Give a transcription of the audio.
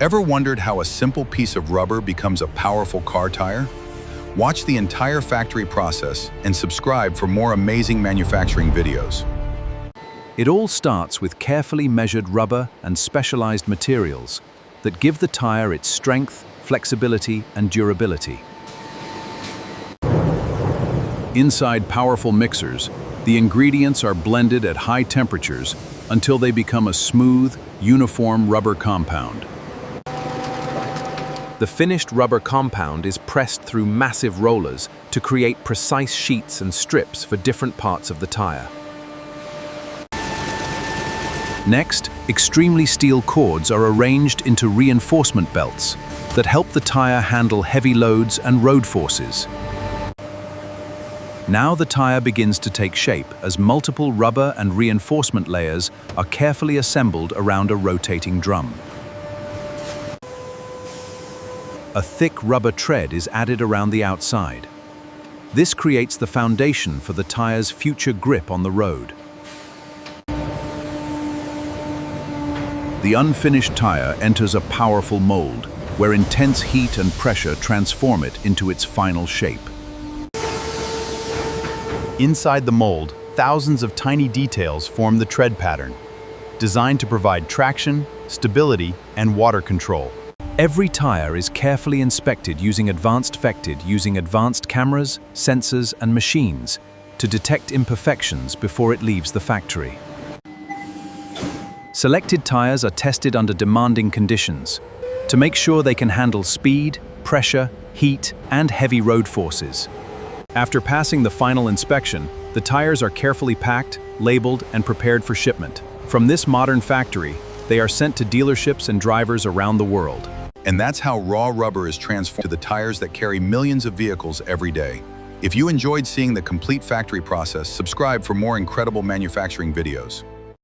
Ever wondered how a simple piece of rubber becomes a powerful car tire? Watch the entire factory process and subscribe for more amazing manufacturing videos. It all starts with carefully measured rubber and specialized materials that give the tire its strength, flexibility, and durability. Inside powerful mixers, the ingredients are blended at high temperatures until they become a smooth, uniform rubber compound. The finished rubber compound is pressed through massive rollers to create precise sheets and strips for different parts of the tire. Next, extremely steel cords are arranged into reinforcement belts that help the tire handle heavy loads and road forces. Now the tire begins to take shape as multiple rubber and reinforcement layers are carefully assembled around a rotating drum. A thick rubber tread is added around the outside. This creates the foundation for the tire's future grip on the road. The unfinished tire enters a powerful mold, where intense heat and pressure transform it into its final shape. Inside the mold, thousands of tiny details form the tread pattern, designed to provide traction, stability, and water control. Every tire is carefully inspected using advanced cameras, sensors, and machines to detect imperfections before it leaves the factory. Selected tires are tested under demanding conditions to make sure they can handle speed, pressure, heat, and heavy road forces. After passing the final inspection, the tires are carefully packed, labeled, and prepared for shipment. From this modern factory, they are sent to dealerships and drivers around the world. And that's how raw rubber is transformed to the tires that carry millions of vehicles every day. If you enjoyed seeing the complete factory process, subscribe for more incredible manufacturing videos.